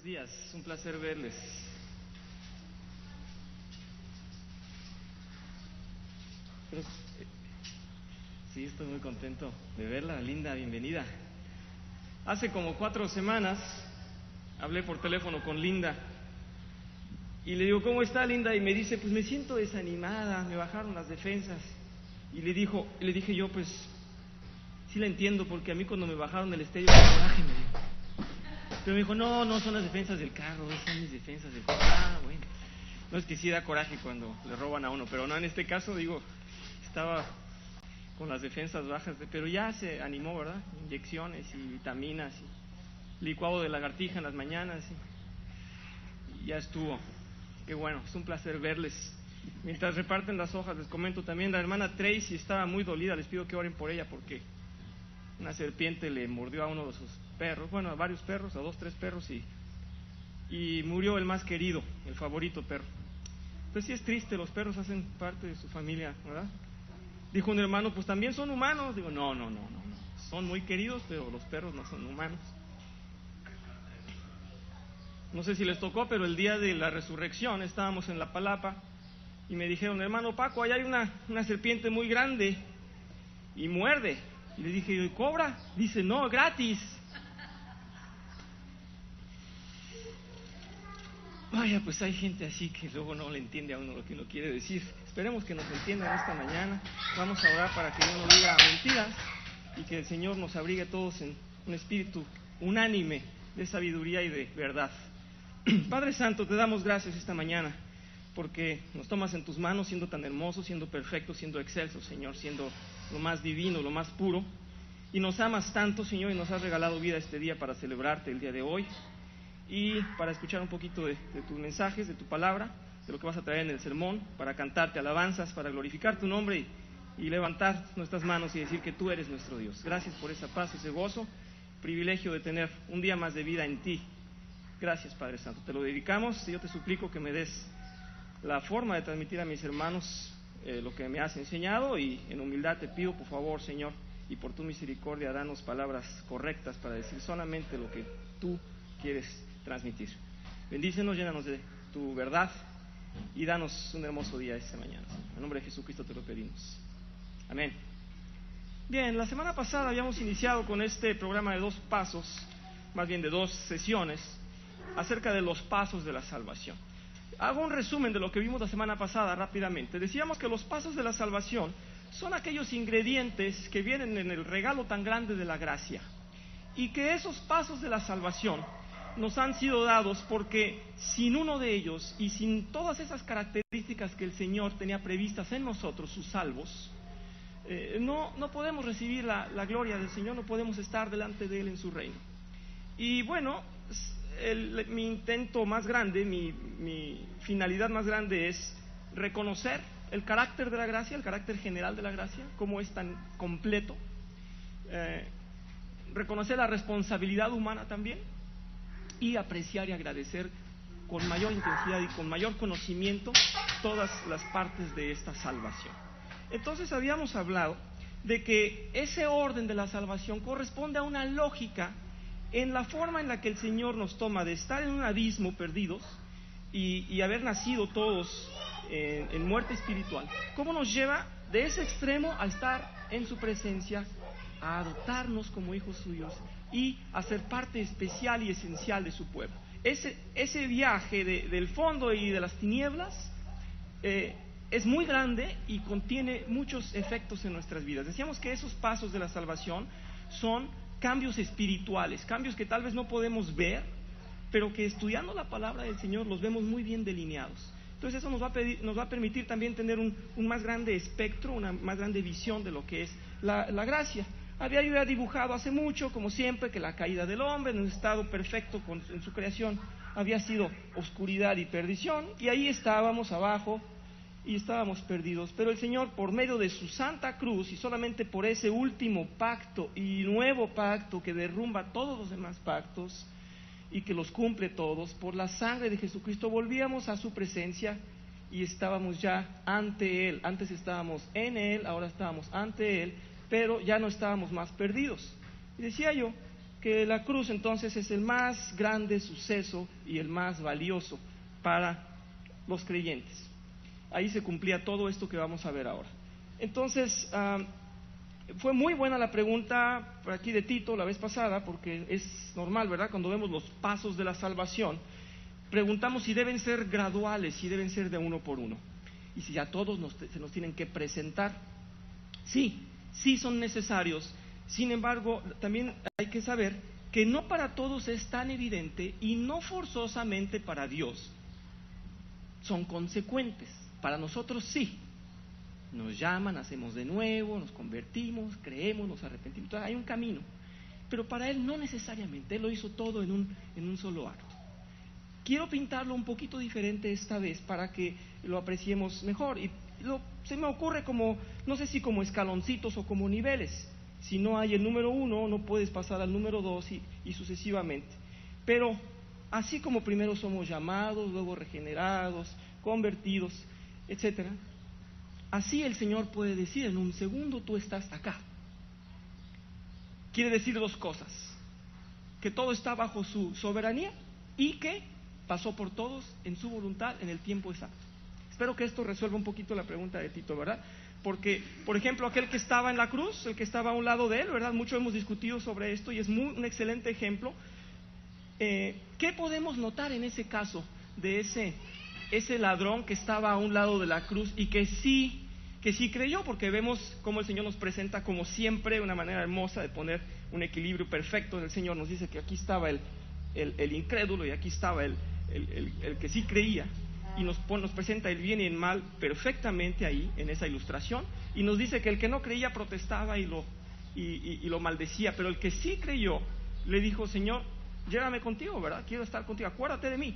días, es un placer verles. Pero, sí, estoy muy contento de verla, Linda, bienvenida. Hace como 4 semanas hablé por teléfono con Linda y le digo, ¿cómo está, Linda? Y me dice, pues me siento desanimada, me bajaron las defensas. Y le dije yo, pues sí la entiendo, porque a mí cuando me bajaron el estéreo, coraje me dio. Pero me dijo, no son las defensas del carro, son mis defensas del carro. Ah, bueno. No, es que sí da coraje cuando le roban a uno, pero no, en este caso, digo, estaba con las defensas bajas, pero ya se animó, ¿verdad? Inyecciones y vitaminas, y licuado de lagartija en las mañanas, y ya estuvo. Qué bueno, es un placer verles. Mientras reparten las hojas, les comento también, la hermana Tracy estaba muy dolida, les pido que oren por ella, porque una serpiente le mordió a uno de sus perros, bueno, a varios perros, a 2, 3 perros, y murió el más querido, el favorito perro. Entonces sí es triste, los perros hacen parte de su familia, ¿verdad? Dijo un hermano, pues también son humanos. Digo, no, son muy queridos, pero los perros no son humanos. No sé si les tocó, pero el día de la resurrección estábamos en La Palapa y me dijeron, hermano Paco, allá hay una serpiente muy grande y muerde. Y le dije, ¿y cobra? Dice, no, gratis. Vaya, pues hay gente así que luego no le entiende a uno lo que uno quiere decir. Esperemos que nos entiendan esta mañana. Vamos a orar para que Dios no diga mentiras y que el Señor nos abrigue a todos en un espíritu unánime de sabiduría y de verdad. Padre Santo, te damos gracias esta mañana porque nos tomas en tus manos siendo tan hermoso, siendo perfecto, siendo excelso, Señor, siendo lo más divino, lo más puro. Y nos amas tanto, Señor, y nos has regalado vida este día para celebrarte el día de hoy y para escuchar un poquito de tus mensajes, de tu palabra, de lo que vas a traer en el sermón, para cantarte alabanzas, para glorificar tu nombre y levantar nuestras manos y decir que tú eres nuestro Dios. Gracias por esa paz, ese gozo, privilegio de tener un día más de vida en ti. Gracias, Padre Santo. Te lo dedicamos y yo te suplico que me des la forma de transmitir a mis hermanos lo que me has enseñado, y en humildad te pido, por favor, Señor, y por tu misericordia, danos palabras correctas para decir solamente lo que tú quieres transmitir. Bendícenos, llénanos de tu verdad y danos un hermoso día esta mañana, Señor. En nombre de Jesucristo te lo pedimos. Amén. Bien, la semana pasada habíamos iniciado con este programa de 2 pasos, más bien de 2 sesiones, acerca de los pasos de la salvación. Hago un resumen de lo que vimos la semana pasada rápidamente. Decíamos que los pasos de la salvación son aquellos ingredientes que vienen en el regalo tan grande de la gracia, y que esos pasos de la salvación nos han sido dados porque sin uno de ellos y sin todas esas características que el Señor tenía previstas en nosotros, sus salvos, no podemos recibir la gloria del Señor, no podemos estar delante de Él en su reino. Y bueno, mi intento más grande, mi finalidad más grande es reconocer el carácter de la gracia, el carácter general de la gracia, cómo es tan completo, reconocer la responsabilidad humana también, y apreciar y agradecer con mayor intensidad y con mayor conocimiento todas las partes de esta salvación. Entonces habíamos hablado de que ese orden de la salvación corresponde a una lógica en la forma en la que el Señor nos toma de estar en un abismo perdidos y haber nacido todos en muerte espiritual. Cómo nos lleva de ese extremo a estar en su presencia, a adoptarnos como hijos suyos y a ser parte especial y esencial de su pueblo. Ese viaje del fondo y de las tinieblas es muy grande y contiene muchos efectos en nuestras vidas. Decíamos que esos pasos de la salvación son cambios espirituales, cambios que tal vez no podemos ver, pero que estudiando la palabra del Señor los vemos muy bien delineados. Entonces eso nos va a permitir también tener un más grande espectro, una más grande visión de lo que es la gracia. Había yo dibujado hace mucho, como siempre, que la caída del hombre en un estado perfecto en su creación había sido oscuridad y perdición, y ahí estábamos abajo y estábamos perdidos. Pero el Señor, por medio de su santa cruz, y solamente por ese último pacto y nuevo pacto que derrumba todos los demás pactos y que los cumple todos, por la sangre de Jesucristo volvíamos a su presencia y estábamos ya ante Él. Antes estábamos en Él, ahora estábamos ante Él, pero ya no estábamos más perdidos. Y decía yo que la cruz entonces es el más grande suceso y el más valioso para los creyentes. Ahí se cumplía todo esto que vamos a ver ahora. Entonces, fue muy buena la pregunta por aquí de Tito la vez pasada, porque es normal, ¿verdad? Cuando vemos los pasos de la salvación, preguntamos si deben ser graduales, si deben ser de uno por uno, y si a todos se nos tienen que presentar. Sí, sí son necesarios. Sin embargo, también hay que saber que no para todos es tan evidente y no forzosamente para Dios son consecuentes. Para nosotros sí. Nos llaman, hacemos de nuevo, nos convertimos, creemos, nos arrepentimos. Entonces, hay un camino. Pero para Él no necesariamente. Él lo hizo todo en un solo acto. Quiero pintarlo un poquito diferente esta vez para que lo apreciemos mejor. Y se me ocurre como, no sé si como escaloncitos o como niveles. Si no hay el número 1, no puedes pasar al número 2 y sucesivamente. Pero así como primero somos llamados, luego regenerados, convertidos, etcétera, así el Señor puede decir en un segundo, tú estás acá. Quiere decir dos cosas: que todo está bajo su soberanía y que pasó por todos en su voluntad en el tiempo exacto. Espero que esto resuelva un poquito la pregunta de Tito, ¿verdad? Porque, por ejemplo, aquel que estaba en la cruz, el que estaba a un lado de él, ¿verdad? Mucho hemos discutido sobre esto y es un excelente ejemplo. ¿Qué podemos notar en ese caso de ese ladrón que estaba a un lado de la cruz y que sí creyó? Porque vemos cómo el Señor nos presenta, como siempre, una manera hermosa de poner un equilibrio perfecto. El Señor nos dice que aquí estaba el incrédulo y aquí estaba el que sí creía, y nos presenta el bien y el mal perfectamente ahí en esa ilustración, y nos dice que el que no creía protestaba y lo maldecía, pero el que sí creyó le dijo: Señor, llévame contigo, ¿verdad? Quiero estar contigo, acuérdate de mí.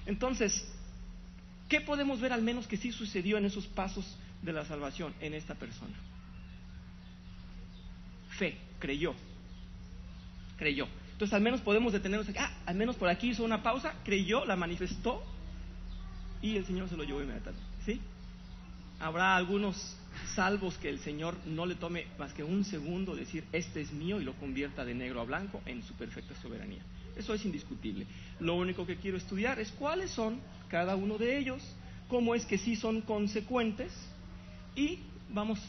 Entonces, ¿qué podemos ver al menos que sí sucedió en esos pasos de la salvación en esta persona? Fe, creyó. Entonces al menos podemos detenernos aquí. Al menos por aquí hizo una pausa, creyó, la manifestó y el Señor se lo llevó inmediatamente, ¿sí? Habrá algunos salvos que el Señor no le tome más que un segundo decir: este es mío, y lo convierta de negro a blanco en su perfecta soberanía. Eso es indiscutible. Lo único que quiero estudiar es cuáles son cada uno de ellos, cómo es que sí son consecuentes, y vamos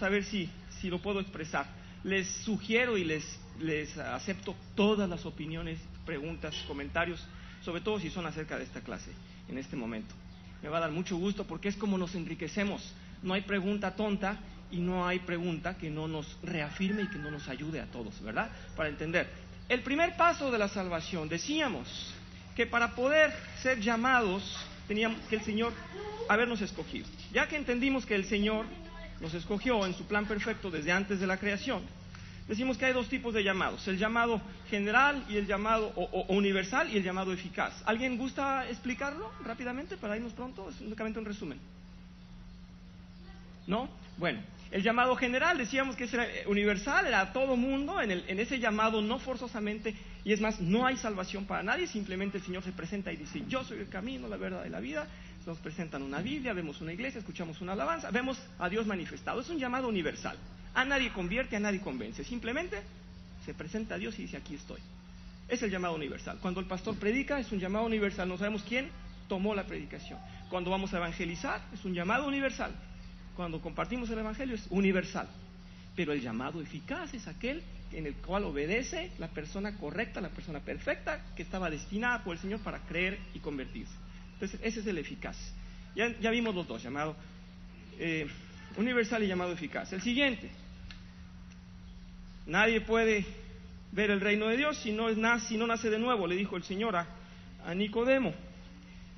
a ver si lo puedo expresar. Les sugiero y les acepto todas las opiniones, preguntas, comentarios, sobre todo si son acerca de esta clase en este momento. Me va a dar mucho gusto, porque es como nos enriquecemos. No hay pregunta tonta y no hay pregunta que no nos reafirme y que no nos ayude a todos, ¿verdad? Para entender. El primer paso de la salvación, decíamos que para poder ser llamados teníamos que el Señor habernos escogido. Ya que entendimos que el Señor nos escogió en su plan perfecto desde antes de la creación, decimos que hay dos tipos de llamados: el llamado general y el llamado o universal, y el llamado eficaz. ¿Alguien gusta explicarlo rápidamente para irnos pronto? Es únicamente un resumen. ¿No? Bueno, el llamado general decíamos que era universal, era a todo mundo. En ese llamado no forzosamente, y es más, no hay salvación para nadie. Simplemente el Señor se presenta y dice: yo soy el camino, la verdad y la vida. Nos presentan una Biblia, vemos una iglesia, escuchamos una alabanza, vemos a Dios manifestado. Es un llamado universal. A nadie convierte, a nadie convence. Simplemente se presenta a Dios y dice: aquí estoy. Es el llamado universal. Cuando el pastor predica, es un llamado universal. No sabemos quién tomó la predicación. Cuando vamos a evangelizar, es un llamado universal. Cuando compartimos el evangelio, es universal. Pero el llamado eficaz es aquel en el cual obedece la persona correcta, la persona perfecta, que estaba destinada por el Señor para creer y convertirse. Entonces, ese es el eficaz. Ya vimos los dos: llamado universal y llamado eficaz. El siguiente: nadie puede ver el reino de Dios si no nace de nuevo, le dijo el Señor a Nicodemo.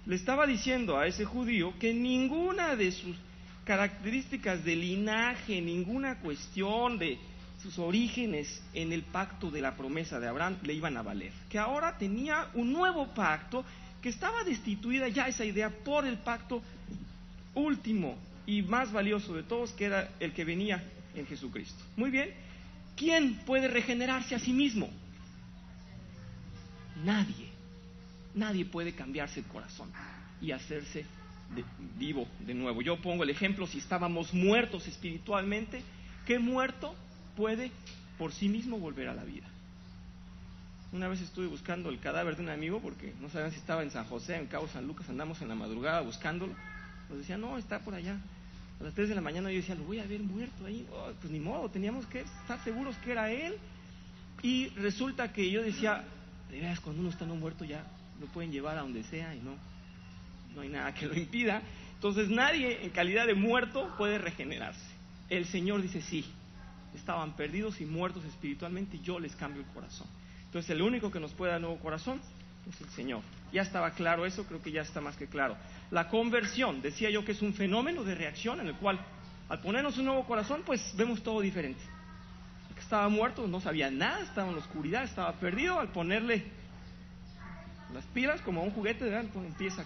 Le estaba diciendo a ese judío que ninguna de sus características de linaje, ninguna cuestión de sus orígenes en el pacto de la promesa de Abraham le iban a valer. Que ahora tenía un nuevo pacto, que estaba destituida ya esa idea por el pacto último y más valioso de todos, que era el que venía en Jesucristo. Muy bien. ¿Quién puede regenerarse a sí mismo? Nadie puede cambiarse el corazón y hacerse vivo de nuevo. Yo pongo el ejemplo: si estábamos muertos espiritualmente, ¿qué muerto puede por sí mismo volver a la vida? Una vez estuve buscando el cadáver de un amigo porque no sabían si estaba en San José, en Cabo San Lucas, andamos en la madrugada buscándolo. Nos decían, no, está por allá. A las 3 de la mañana yo decía, lo voy a ver muerto ahí. Oh, pues ni modo, teníamos que estar seguros que era él. Y resulta que yo decía, de veras, cuando uno está no muerto ya lo pueden llevar a donde sea y no hay nada que lo impida. Entonces nadie en calidad de muerto puede regenerarse. El Señor dice, sí, estaban perdidos y muertos espiritualmente, yo les cambio el corazón. Entonces el único que nos puede dar nuevo corazón es el Señor. Ya estaba claro eso, creo que ya está más que claro. La conversión, decía yo que es un fenómeno de reacción en el cual al ponernos un nuevo corazón, pues vemos todo diferente. El que estaba muerto no sabía nada, estaba en la oscuridad, estaba perdido. Al ponerle las pilas como a un juguete, ¿verdad? Pues empieza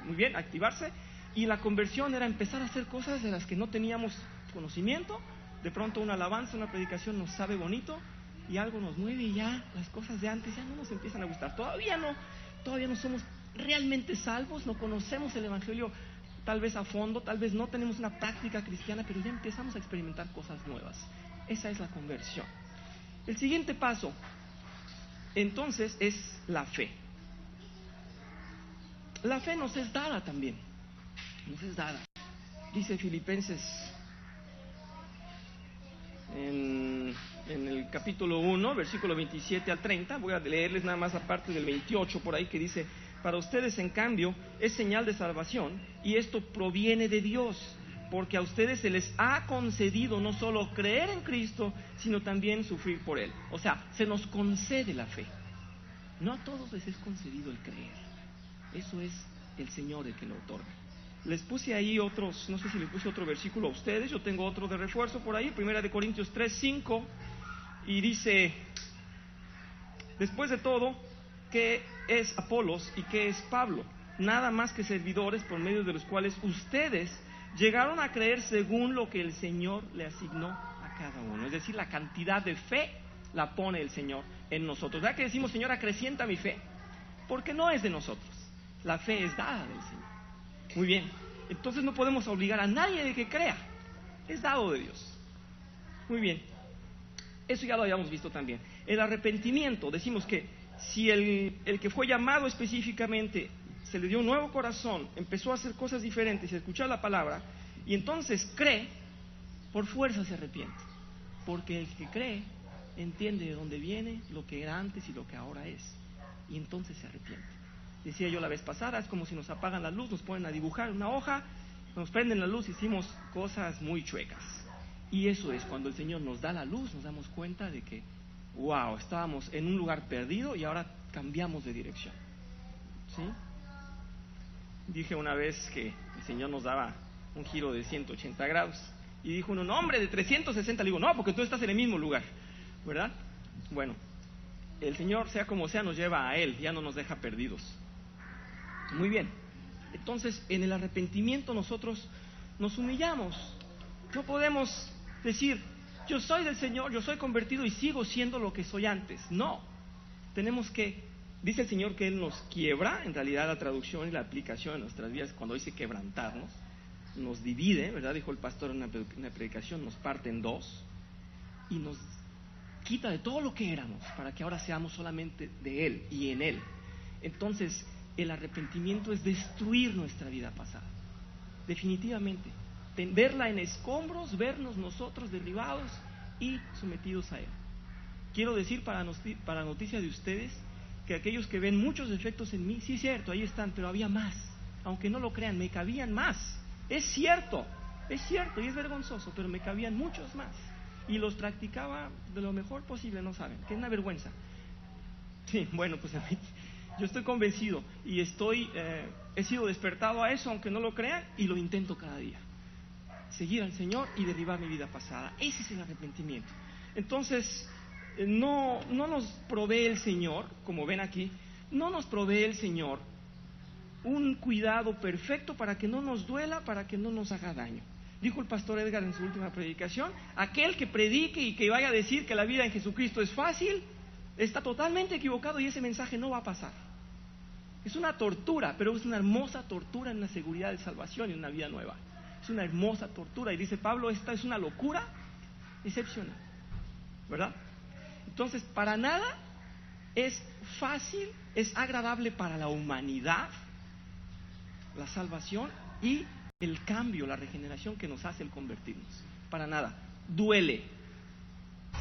muy bien a activarse. Y la conversión era empezar a hacer cosas de las que no teníamos conocimiento. De pronto una alabanza, una predicación nos sabe bonito y algo nos mueve y ya las cosas de antes ya no nos empiezan a gustar. Todavía no somos realmente salvos, no conocemos el Evangelio tal vez a fondo, tal vez no tenemos una práctica cristiana, pero ya empezamos a experimentar cosas nuevas. Esa es la conversión. El siguiente paso, entonces, es la fe. La fe nos es dada también, nos es dada. Dice Filipenses en el capítulo 1, versículo 27 al 30, voy a leerles nada más la parte del 28 por ahí que dice, para ustedes en cambio es señal de salvación y esto proviene de Dios, porque a ustedes se les ha concedido no solo creer en Cristo, sino también sufrir por Él. O sea, se nos concede la fe. No a todos les es concedido el creer. Eso es el Señor el que lo otorga. Les puse ahí otros, no sé si les puse otro versículo a ustedes, yo tengo otro de refuerzo por ahí, 1 Corintios 3:5, y dice, después de todo, ¿qué es Apolos y qué es Pablo? Nada más que servidores por medio de los cuales ustedes llegaron a creer según lo que el Señor le asignó a cada uno. Es decir, la cantidad de fe la pone el Señor en nosotros. ¿Verdad que decimos, Señor, acrecienta mi fe? Porque no es de nosotros, la fe es dada del Señor. Muy bien, entonces no podemos obligar a nadie de que crea, es dado de Dios. Muy bien, eso ya lo habíamos visto también. El arrepentimiento, decimos que si el que fue llamado específicamente se le dio un nuevo corazón, empezó a hacer cosas diferentes y a escuchar la palabra, y entonces cree, por fuerza se arrepiente, porque el que cree entiende de dónde viene, lo que era antes y lo que ahora es, y entonces se arrepiente. Decía yo la vez pasada, es como si nos apagan la luz, nos ponen a dibujar una hoja, nos prenden la luz y hicimos cosas muy chuecas. Y eso es, cuando el Señor nos da la luz, nos damos cuenta de que, wow, estábamos en un lugar perdido y ahora cambiamos de dirección. ¿Sí? Dije una vez que el Señor nos daba un giro de 180 grados. Y dijo uno, no, hombre, de 360. Le digo, no, porque tú estás en el mismo lugar, ¿verdad? Bueno, el Señor, sea como sea, nos lleva a Él, ya no nos deja perdidos. Muy bien, entonces en el arrepentimiento nosotros nos humillamos. No podemos decir, yo soy del Señor, yo soy convertido y sigo siendo lo que soy antes. No, tenemos que, dice el Señor que Él nos quiebra, en realidad la traducción y la aplicación en nuestras vidas, cuando dice quebrantarnos, nos divide, ¿verdad? Dijo el pastor en una predicación, nos parte en dos y nos quita de todo lo que éramos para que ahora seamos solamente de Él y en Él. Entonces, el arrepentimiento es destruir nuestra vida pasada, definitivamente, verla en escombros, vernos nosotros derribados y sometidos a Él. Quiero decir para noticia de ustedes que aquellos que ven muchos defectos en mí, sí es cierto, ahí están, pero había más, aunque no lo crean, me cabían más. Es cierto y es vergonzoso, pero me cabían muchos más y los practicaba de lo mejor posible, no saben, que es una vergüenza. Sí, bueno, pues a mí, yo estoy convencido y he sido despertado a eso, aunque no lo crean, y lo intento cada día. Seguir al Señor y derribar mi vida pasada. Ese es el arrepentimiento. Entonces, no nos provee el Señor, como ven aquí, no nos provee el Señor un cuidado perfecto para que no nos duela, para que no nos haga daño. Dijo el pastor Edgar en su última predicación, aquel que predique y que vaya a decir que la vida en Jesucristo es fácil, está totalmente equivocado y ese mensaje no va a pasar. Es una tortura, pero es una hermosa tortura en una seguridad de salvación y en una vida nueva. Es una hermosa tortura y dice Pablo, esta es una locura excepcional, ¿verdad? Entonces, para nada es fácil, es agradable para la humanidad, la salvación y el cambio, la regeneración que nos hace el convertirnos. Para nada. Duele.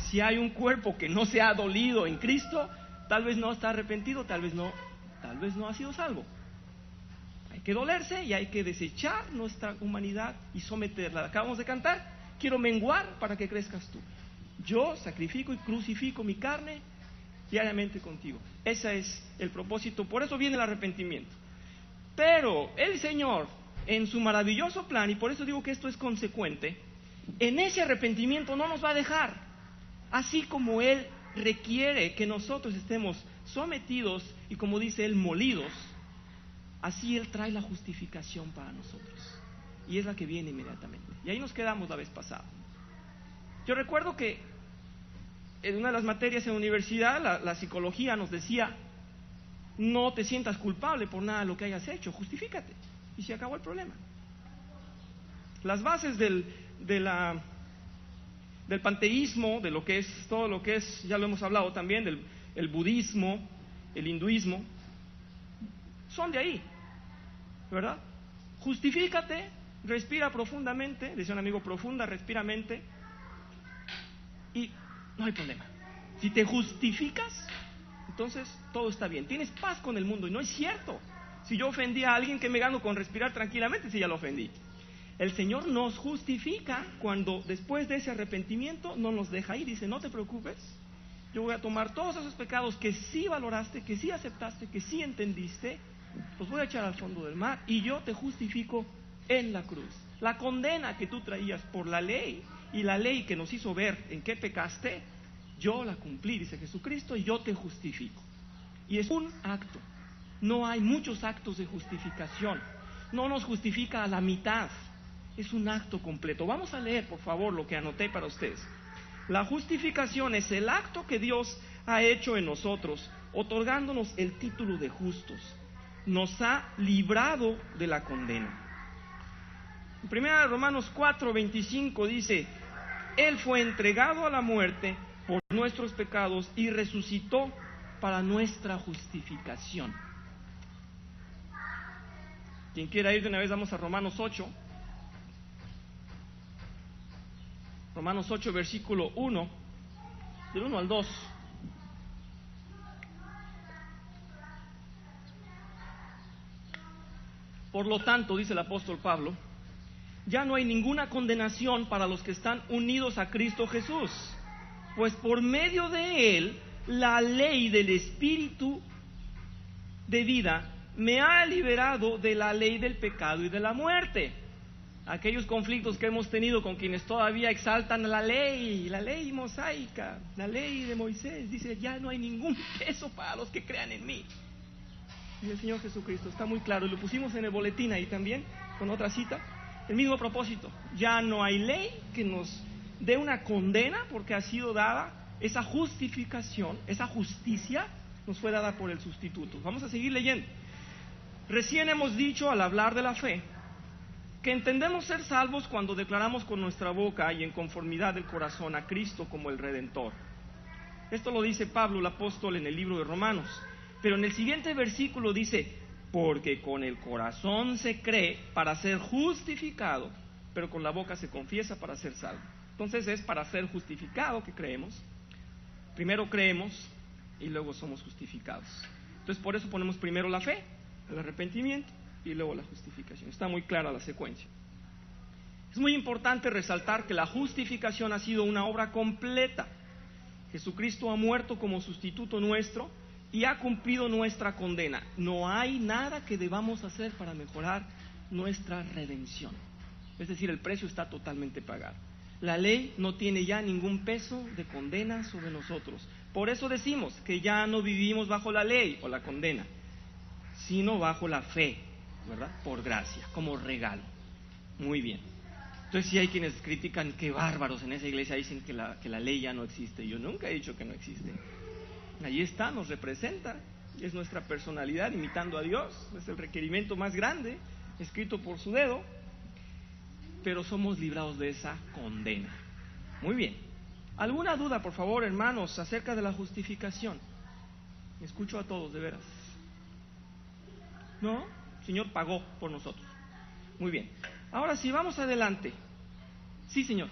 Si hay un cuerpo que no se ha dolido en Cristo, tal vez no está arrepentido, tal vez no ha sido salvo. Hay que dolerse y hay que desechar nuestra humanidad y someterla. Acabamos de cantar, quiero menguar para que crezcas tú. Yo sacrifico y crucifico mi carne diariamente contigo. Ese es el propósito, por eso viene el arrepentimiento. Pero el Señor, en su maravilloso plan, y por eso digo que esto es consecuente, en ese arrepentimiento no nos va a dejar. Así como Él requiere que nosotros estemos sometidos y, como dice Él, molidos, así Él trae la justificación para nosotros. Y es la que viene inmediatamente. Y ahí nos quedamos la vez pasada. Yo recuerdo que en una de las materias en la universidad, la psicología nos decía: no te sientas culpable por nada de lo que hayas hecho, justifícate. Y se acabó el problema. Las bases del panteísmo, de lo que es todo lo que es, ya lo hemos hablado también, el budismo, el hinduismo, son de ahí, ¿verdad? Justifícate, respira profundamente, dice un amigo, profunda, respiramente, y no hay problema. Si te justificas, entonces todo está bien, tienes paz con el mundo. Y no es cierto. Si yo ofendí a alguien, ¿qué me gano con respirar tranquilamente si ya lo ofendí? El Señor nos justifica cuando después de ese arrepentimiento no nos deja ir. Dice: no te preocupes, yo voy a tomar todos esos pecados que sí valoraste, que sí aceptaste, que sí entendiste, los voy a echar al fondo del mar y yo te justifico en la cruz. La condena que tú traías por la ley, y la ley que nos hizo ver en qué pecaste, yo la cumplí, dice Jesucristo, y yo te justifico. Y es un acto. No hay muchos actos de justificación. No nos justifica a la mitad. Es un acto completo. Vamos a leer, por favor, lo que anoté para ustedes. La justificación es el acto que Dios ha hecho en nosotros, otorgándonos el título de justos. Nos ha librado de la condena. En 1 Romanos 4:25 dice: Él fue entregado a la muerte por nuestros pecados y resucitó para nuestra justificación. Quien quiera ir de una vez, vamos a Romanos 8. Romanos 8, versículo 1, del 1 al 2. Por lo tanto, dice el apóstol Pablo, ya no hay ninguna condenación para los que están unidos a Cristo Jesús, pues por medio de Él, la ley del Espíritu de vida me ha liberado de la ley del pecado y de la muerte. Aquellos conflictos que hemos tenido con quienes todavía exaltan la ley mosaica, la ley de Moisés, dice: ya no hay ningún peso para los que crean en mí. Y el Señor Jesucristo está muy claro, y lo pusimos en el boletín ahí también, con otra cita, el mismo propósito. Ya no hay ley que nos dé una condena, porque ha sido dada esa justificación, esa justicia nos fue dada por el sustituto. Vamos a seguir leyendo. Recién hemos dicho, al hablar de la fe, que entendemos ser salvos cuando declaramos con nuestra boca y en conformidad del corazón a Cristo como el Redentor. Esto lo dice Pablo el apóstol en el libro de Romanos. Pero en el siguiente versículo dice: porque con el corazón se cree para ser justificado, pero con la boca se confiesa para ser salvo. Entonces es para ser justificado que creemos. Primero creemos y luego somos justificados. Entonces por eso ponemos primero la fe, el arrepentimiento y luego la justificación. Está muy clara la secuencia. Es muy importante resaltar que la justificación ha sido una obra completa. Jesucristo ha muerto como sustituto nuestro y ha cumplido nuestra condena. No hay nada que debamos hacer para mejorar nuestra redención. Es decir, el precio está totalmente pagado. La ley no tiene ya ningún peso de condena sobre nosotros. Por eso decimos que ya no vivimos bajo la ley o la condena, sino bajo la fe, ¿verdad? Por gracia, como regalo. Muy bien. Entonces, si hay quienes critican, qué bárbaros en esa iglesia, dicen que la ley ya no existe. Yo nunca he dicho que no existe. Allí está, nos representa, es nuestra personalidad imitando a Dios, es el requerimiento más grande, escrito por su dedo, pero somos librados de esa condena. Muy bien. ¿Alguna duda, por favor, hermanos, acerca de la justificación? Escucho a todos, de veras. ¿No? El Señor pagó por nosotros. Muy bien. Ahora sí, vamos adelante. Sí, Señor.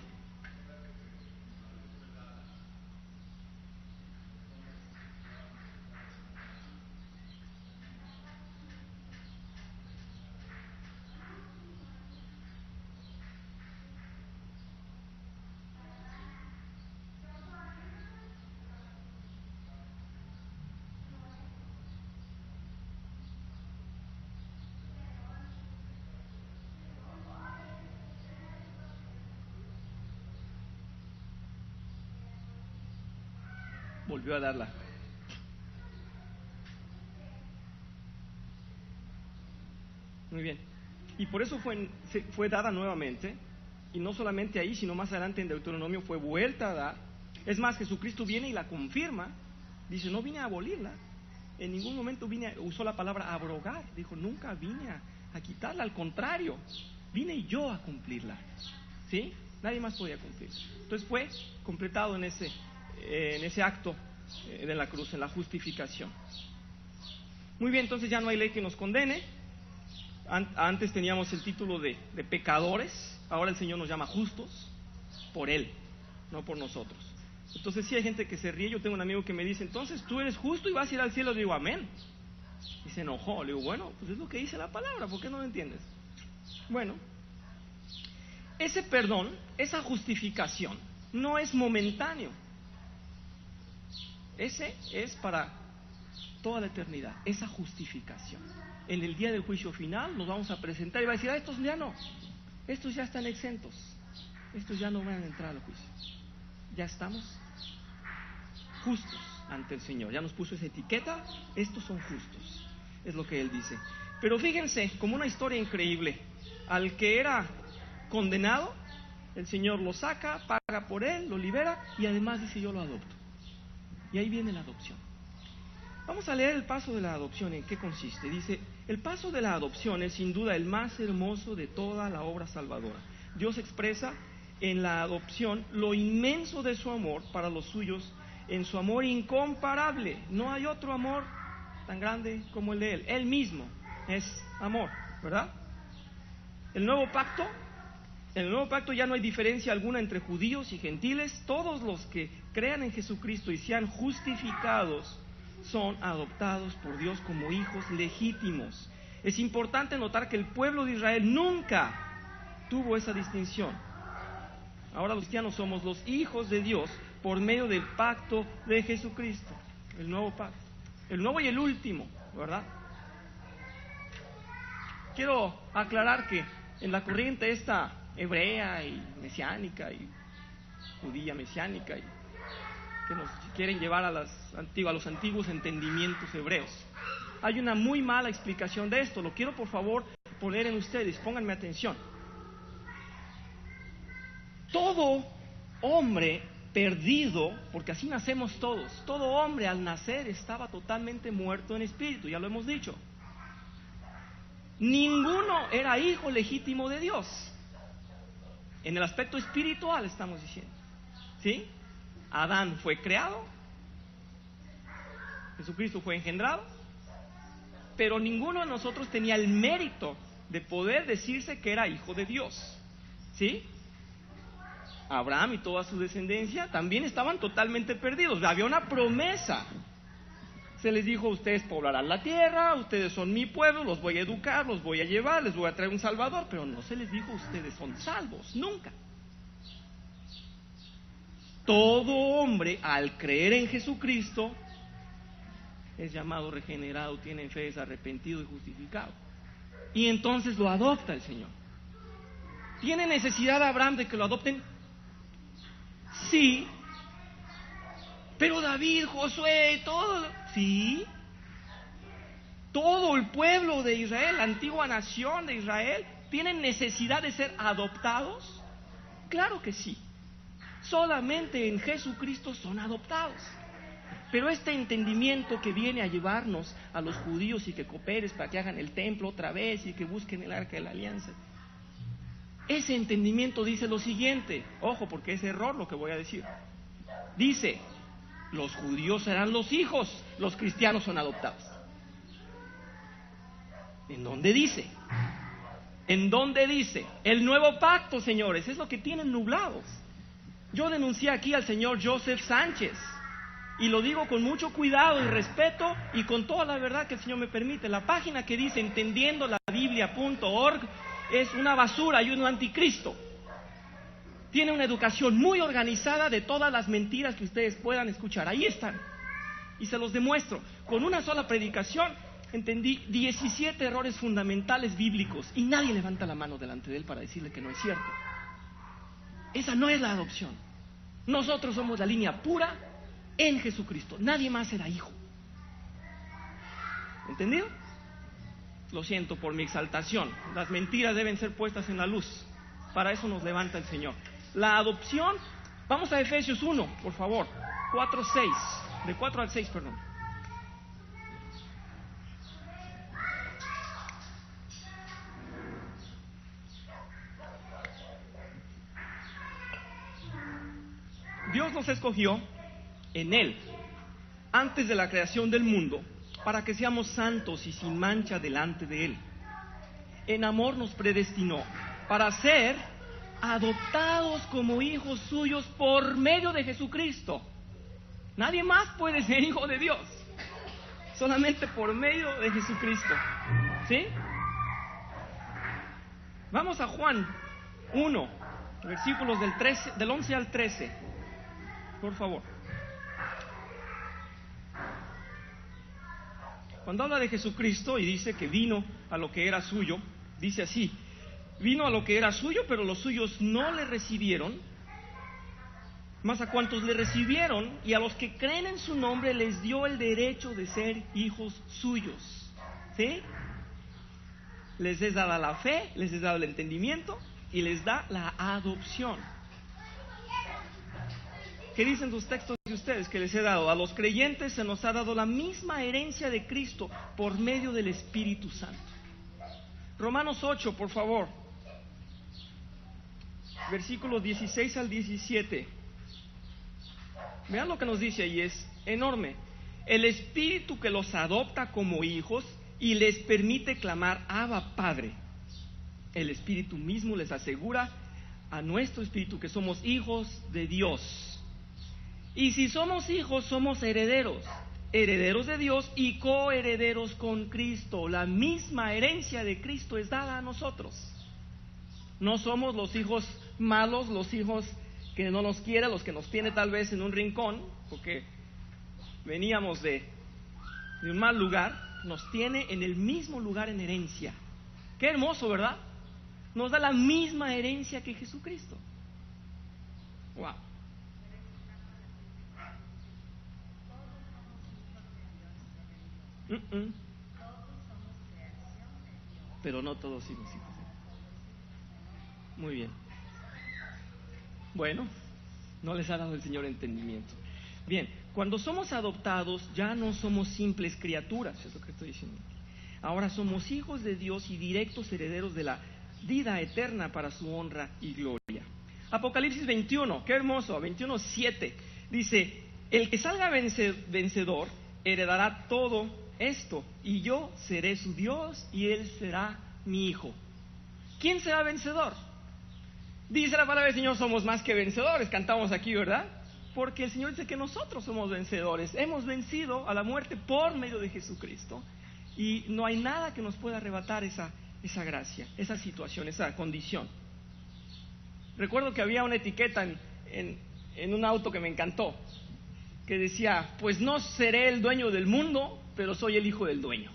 Volvió a darla. Muy bien. Y por eso fue dada nuevamente, y no solamente ahí, sino más adelante en Deuteronomio fue vuelta a dar. Es más, Jesucristo viene y la confirma. Dice, no vine a abolirla. En ningún momento usó la palabra abrogar. Dijo, nunca vine a quitarla, al contrario, vine yo a cumplirla. ¿Sí? Nadie más podía cumplirla. Entonces fue completado en ese acto de la cruz, en la justificación. Muy bien, entonces ya no hay ley que nos condene. Antes teníamos el título de pecadores, ahora el Señor nos llama justos por Él, no por nosotros. Entonces sí hay gente que se ríe. Yo tengo un amigo que me dice, entonces tú eres justo y vas a ir al cielo. Le digo, amén. Y se enojó. Le digo, bueno, pues es lo que dice la palabra, ¿por qué no lo entiendes? Bueno, ese perdón, esa justificación, no es momentáneo. Ese es para toda la eternidad, esa justificación. En el día del juicio final nos vamos a presentar y va a decir, estos ya no, estos ya están exentos, estos ya no van a entrar al juicio. Ya estamos justos ante el Señor, ya nos puso esa etiqueta, estos son justos, es lo que Él dice. Pero fíjense, como una historia increíble, al que era condenado, el Señor lo saca, paga por él, lo libera y además dice, yo lo adopto. Y ahí viene la adopción. Vamos a leer el paso de la adopción, ¿en qué consiste? Dice, el paso de la adopción es sin duda el más hermoso de toda la obra salvadora. Dios expresa en la adopción lo inmenso de su amor para los suyos, en su amor incomparable. No hay otro amor tan grande como el de Él. Él mismo es amor, ¿verdad? En el nuevo pacto ya no hay diferencia alguna entre judíos y gentiles. Todos los que crean en Jesucristo y sean justificados son adoptados por Dios como hijos legítimos. Es importante notar que el pueblo de Israel nunca tuvo esa distinción. Ahora los cristianos somos los hijos de Dios por medio del pacto de Jesucristo, el nuevo pacto, el nuevo y el último, ¿verdad? Quiero aclarar que en la corriente esta hebrea y mesiánica y judía mesiánica y que nos quieren llevar a los antiguos entendimientos hebreos, hay una muy mala explicación de esto. Lo quiero por favor poner en ustedes, pónganme atención. Todo hombre perdido, porque así nacemos todos, todo hombre al nacer estaba totalmente muerto en espíritu, ya lo hemos dicho. Ninguno era hijo legítimo de Dios. En el aspecto espiritual estamos diciendo, ¿sí? Adán fue creado, Jesucristo fue engendrado, pero ninguno de nosotros tenía el mérito de poder decirse que era hijo de Dios, ¿sí? Abraham y toda su descendencia también estaban totalmente perdidos. Había una promesa. Se les dijo, ustedes poblarán la tierra, ustedes son mi pueblo, los voy a educar, los voy a llevar, les voy a traer un salvador, pero no se les dijo, ustedes son salvos, nunca. Todo hombre, al creer en Jesucristo, es llamado regenerado, tiene fe, es arrepentido y justificado. Y entonces lo adopta el Señor. ¿Tiene necesidad Abraham de que lo adopten? Sí. Pero David, Josué, todo, sí. Todo el pueblo de Israel, la antigua nación de Israel, ¿tienen necesidad de ser adoptados? Claro que sí. Solamente en Jesucristo son adoptados. Pero este entendimiento que viene a llevarnos a los judíos y que cooperes para que hagan el templo otra vez y que busquen el arca de la alianza, ese entendimiento dice lo siguiente, ojo porque es error lo que voy a decir. Dice, Los judíos serán los hijos, los cristianos son adoptados. ¿En dónde dice? ¿En dónde dice? El nuevo pacto, señores, es lo que tienen nublados. Yo denuncié aquí al señor Joseph Sánchez, y lo digo con mucho cuidado y respeto y con toda la verdad que el Señor me permite. La página que dice entendiendolalabiblia.org es una basura y un anticristo. Tiene una educación muy organizada de todas las mentiras que ustedes puedan escuchar. Ahí están. Y se los demuestro. Con una sola predicación entendí 17 errores fundamentales bíblicos y nadie levanta la mano delante de él para decirle que no es cierto. Esa no es la adopción. Nosotros somos la línea pura en Jesucristo. Nadie más será hijo. ¿Entendido? Lo siento por mi exaltación. Las mentiras deben ser puestas en la luz. Para eso nos levanta el Señor. La adopción, vamos a Efesios 1, por favor. 4:6. De 4 al 6, perdón. Dios nos escogió en Él, antes de la creación del mundo, para que seamos santos y sin mancha delante de Él. En amor nos predestinó para ser adoptados como hijos suyos por medio de Jesucristo. Nadie más puede ser hijo de Dios, solamente por medio de Jesucristo. ¿Sí? Vamos a Juan 1, versículos del 11 al 13, por favor. Cuando habla de Jesucristo y dice que vino a lo que era suyo, dice así: vino a lo que era suyo, pero los suyos no le recibieron. Mas a cuantos le recibieron y a los que creen en su nombre les dio el derecho de ser hijos suyos. ¿Sí? Les es dada la fe, les es dado el entendimiento y les da la adopción. ¿Qué dicen los textos de ustedes que les he dado? A los creyentes se nos ha dado la misma herencia de Cristo por medio del Espíritu Santo. Romanos 8, por favor. Versículos 16 al 17. Vean lo que nos dice ahí, es enorme. El Espíritu que los adopta como hijos y les permite clamar Abba, Padre. El Espíritu mismo les asegura a nuestro espíritu que somos hijos de Dios. Y si somos hijos, somos herederos, herederos de Dios y coherederos con Cristo. La misma herencia de Cristo es dada a nosotros. No somos los hijos malos, los hijos que no nos quiere, los que nos tiene tal vez en un rincón, porque veníamos de un mal lugar. Nos tiene en el mismo lugar en herencia. Qué hermoso, ¿verdad? Nos da la misma herencia que Jesucristo. Wow. Pero no todos somos hijos. Muy bien. Bueno, no les ha dado el Señor entendimiento. Bien, cuando somos adoptados ya no somos simples criaturas, es lo que estoy diciendo. Ahora somos hijos de Dios y directos herederos de la vida eterna para su honra y gloria. Apocalipsis 21, qué hermoso, 21:7, dice: el que salga vencedor heredará todo esto, y yo seré su Dios y él será mi hijo. ¿Quién será vencedor? Dice la palabra del Señor, somos más que vencedores, cantamos aquí, ¿verdad? Porque el Señor dice que nosotros somos vencedores, hemos vencido a la muerte por medio de Jesucristo, y no hay nada que nos pueda arrebatar esa gracia, esa situación, esa condición. Recuerdo que había una etiqueta en un auto que me encantó, que decía: pues no seré el dueño del mundo, pero soy el hijo del dueño.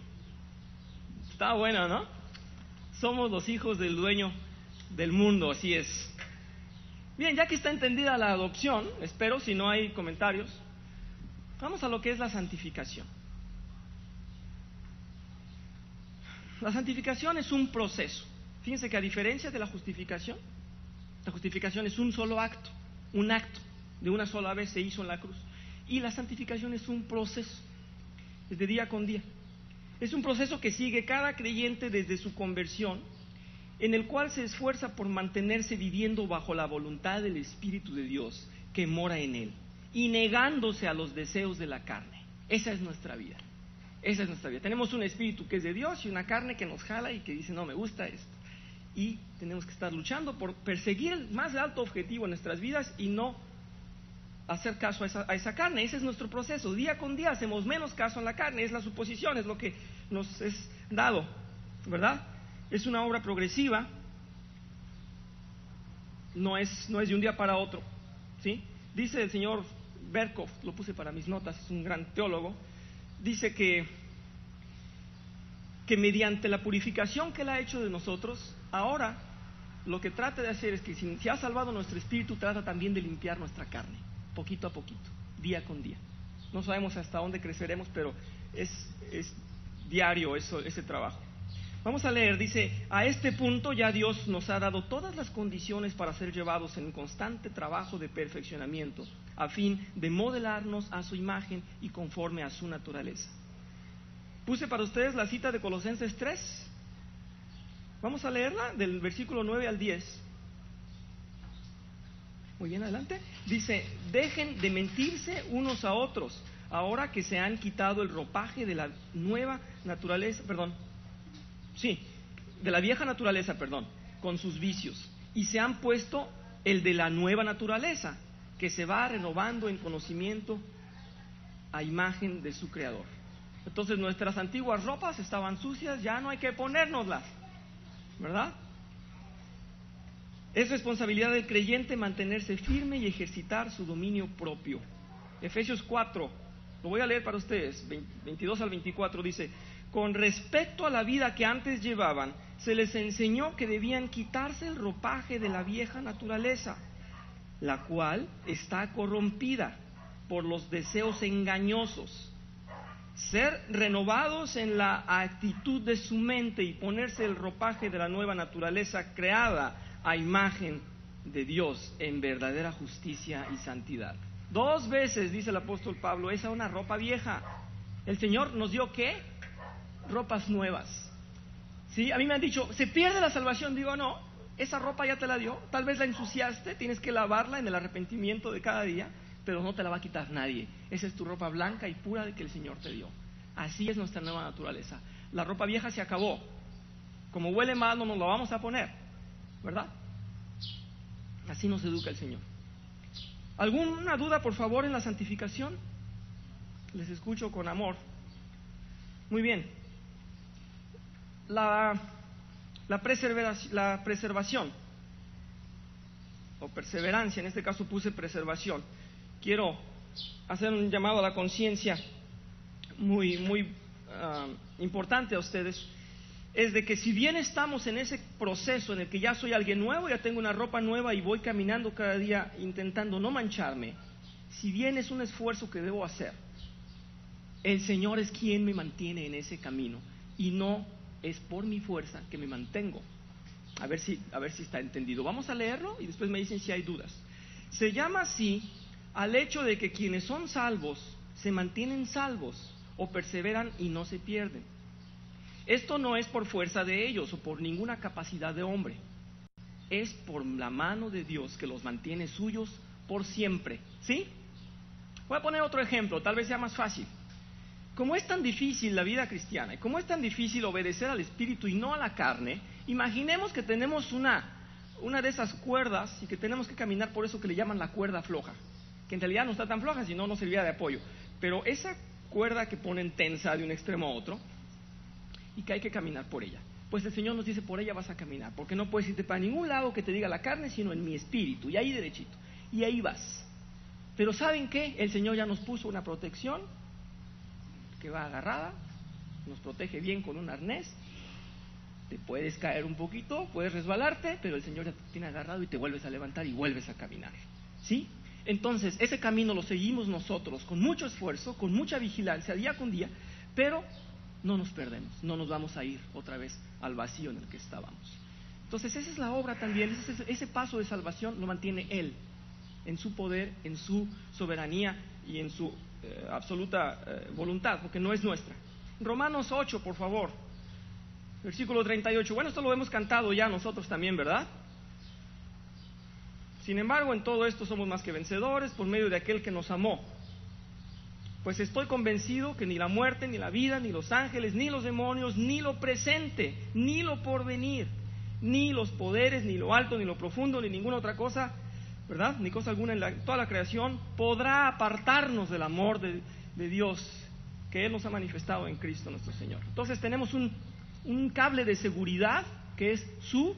Está bueno, ¿no? Somos los hijos del dueño del mundo, así es. Bien, ya que está entendida la adopción, espero, si no hay comentarios, vamos a lo que es la santificación. La santificación es un proceso. Fíjense que a diferencia de la justificación es un solo acto, un acto de una sola vez se hizo en la cruz. Y la santificación es un proceso, es de día con día. Es un proceso que sigue cada creyente desde su conversión, en el cual se esfuerza por mantenerse viviendo bajo la voluntad del Espíritu de Dios que mora en él. y negándose a los deseos de la carne. Esa es nuestra vida. Esa es nuestra vida. Tenemos un espíritu que es de Dios y una carne que nos jala y que dice, no me gusta esto. Y tenemos que estar luchando por perseguir el más alto objetivo en nuestras vidas y no hacer caso a esa carne. Ese es nuestro proceso. Día con día hacemos menos caso a la carne. Es la suposición, es lo que nos es dado, ¿verdad? Es una obra progresiva. No es de un día para otro, ¿sí? Dice el señor Berkov, lo puse para mis notas, es un gran teólogo, dice que mediante la purificación que Él ha hecho de nosotros, ahora lo que trata de hacer es que si ha salvado nuestro espíritu, trata también de limpiar nuestra carne, poquito a poquito, día con día. No sabemos hasta dónde creceremos, pero es diario ese trabajo. Vamos a leer, dice, a este punto ya Dios nos ha dado todas las condiciones para ser llevados en constante trabajo de perfeccionamiento, a fin de modelarnos a su imagen y conforme a su naturaleza. Puse para ustedes la cita de Colosenses 3. Vamos a leerla del versículo 9 al 10. Muy bien, adelante. Dice, dejen de mentirse unos a otros, ahora que se han quitado el ropaje de la nueva naturaleza, de la vieja naturaleza, con sus vicios, y se han puesto el de la nueva naturaleza, que se va renovando en conocimiento a imagen de su Creador. Entonces nuestras antiguas ropas estaban sucias, ya no hay que ponérnoslas, ¿verdad? Es responsabilidad del creyente mantenerse firme y ejercitar su dominio propio. Efesios 4, lo voy a leer para ustedes, 22 al 24, dice, con respecto a la vida que antes llevaban, se les enseñó que debían quitarse el ropaje de la vieja naturaleza, la cual está corrompida por los deseos engañosos. Ser renovados en la actitud de su mente y ponerse el ropaje de la nueva naturaleza creada a imagen de Dios en verdadera justicia y santidad. 2 veces dice el apóstol Pablo, esa es una ropa vieja. El Señor nos dio ¿qué? Ropas nuevas. ¿Sí? A mí me han dicho, ¿se pierde la salvación? Digo, no, esa ropa ya te la dio, tal vez la ensuciaste, tienes que lavarla en el arrepentimiento de cada día, pero no te la va a quitar nadie. Esa es tu ropa blanca y pura de que el Señor te dio. Así es nuestra nueva naturaleza. La ropa vieja se acabó. Como huele mal, no nos la vamos a poner, ¿verdad? Así nos educa el Señor. ¿Alguna duda, por favor, en la santificación? Les escucho con amor. Muy bien. La preservación o perseverancia, en este caso puse preservación. Quiero hacer un llamado a la conciencia muy importante a ustedes, es de que si bien estamos en ese proceso en el que ya soy alguien nuevo, ya tengo una ropa nueva y voy caminando cada día intentando no mancharme, si bien es un esfuerzo que debo hacer, el Señor es quien me mantiene en ese camino y no es por mi fuerza que me mantengo. A ver si está entendido. Vamos a leerlo y después me dicen si hay dudas. Se llama así al hecho de que quienes son salvos se mantienen salvos o perseveran y no se pierden. Esto no es por fuerza de ellos o por ninguna capacidad de hombre. Es por la mano de Dios que los mantiene suyos por siempre. ¿Sí? Voy a poner otro ejemplo, tal vez sea más fácil. Como es tan difícil la vida cristiana y como es tan difícil obedecer al Espíritu y no a la carne, imaginemos que tenemos una de esas cuerdas y que tenemos que caminar por eso que le llaman la cuerda floja, que en realidad no está tan floja, si no, no serviría de apoyo. Pero esa cuerda que ponen tensa de un extremo a otro y que hay que caminar por ella. Pues el Señor nos dice, por ella vas a caminar, porque no puedes irte para ningún lado que te diga la carne, sino en mi espíritu, y ahí derechito, y ahí vas. Pero ¿saben qué? El Señor ya nos puso una protección que va agarrada, nos protege bien con un arnés, te puedes caer un poquito, puedes resbalarte, pero el Señor ya te tiene agarrado y te vuelves a levantar y vuelves a caminar, ¿sí? Entonces, ese camino lo seguimos nosotros con mucho esfuerzo, con mucha vigilancia, día con día, pero no nos perdemos, no nos vamos a ir otra vez al vacío en el que estábamos. Entonces, esa es la obra también, ese paso de salvación lo mantiene Él, en su poder, en su soberanía y en su absoluta voluntad, porque no es nuestra. Romanos 8, por favor, versículo 38. Bueno, esto lo hemos cantado ya nosotros también, ¿verdad? Sin embargo, en todo esto somos más que vencedores por medio de aquel que nos amó. Pues estoy convencido que ni la muerte, ni la vida, ni los ángeles, ni los demonios, ni lo presente, ni lo porvenir, ni los poderes, ni lo alto, ni lo profundo, ni ninguna otra cosa, ¿verdad? Ni cosa alguna en toda la creación podrá apartarnos del amor de Dios que Él nos ha manifestado en Cristo nuestro Señor. Entonces tenemos un cable de seguridad que es su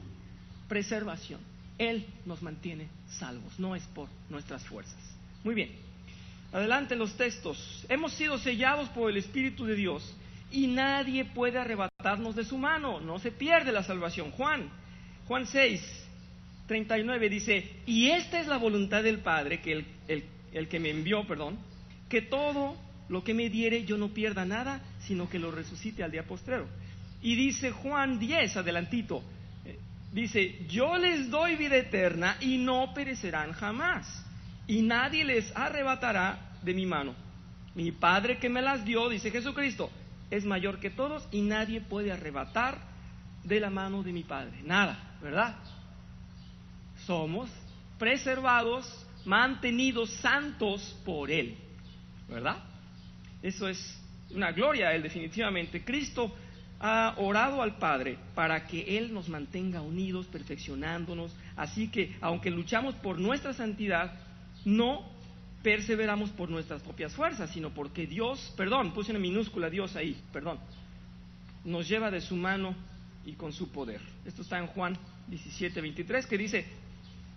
preservación. Él nos mantiene salvos, no es por nuestras fuerzas. Muy bien, adelante en los textos. Hemos sido sellados por el Espíritu de Dios y nadie puede arrebatarnos de su mano. No se pierde la salvación. Juan 6:39 dice: y esta es la voluntad del Padre, que el que me envió, que todo lo que me diere yo no pierda nada, sino que lo resucite al día postrero. Y dice Juan 10, adelantito, dice: yo les doy vida eterna y no perecerán jamás, y nadie les arrebatará de mi mano. Mi Padre que me las dio, dice Jesucristo, es mayor que todos y nadie puede arrebatar de la mano de mi Padre. Nada, ¿verdad? Somos preservados, mantenidos santos por Él, ¿verdad? Eso es una gloria a Él, definitivamente. Cristo ha orado al Padre para que Él nos mantenga unidos, perfeccionándonos. Así que, aunque luchamos por nuestra santidad, no perseveramos por nuestras propias fuerzas, sino porque Dios, puse una minúscula Dios ahí, nos lleva de su mano y con su poder. Esto está en Juan 17:23, que dice: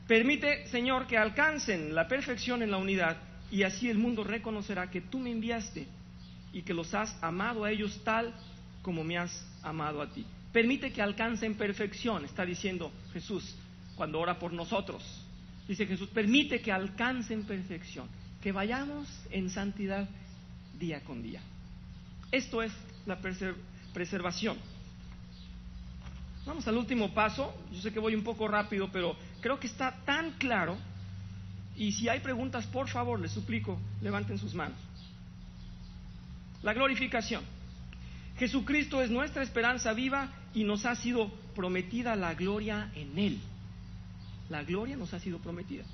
permite, Señor, que alcancen la perfección en la unidad, y así el mundo reconocerá que tú me enviaste y que los has amado a ellos tal como me has amado a ti. Permite que alcancen perfección, está diciendo Jesús cuando ora por nosotros. Dice Jesús: permite que alcancen perfección, que vayamos en santidad día con día. Esto es la preservación. Vamos al último paso. Yo sé que voy un poco rápido, pero creo que está tan claro. Y si hay preguntas, por favor, les suplico, levanten sus manos. La glorificación. Jesucristo es nuestra esperanza viva y nos ha sido prometida la gloria en Él. La gloria nos ha sido prometida.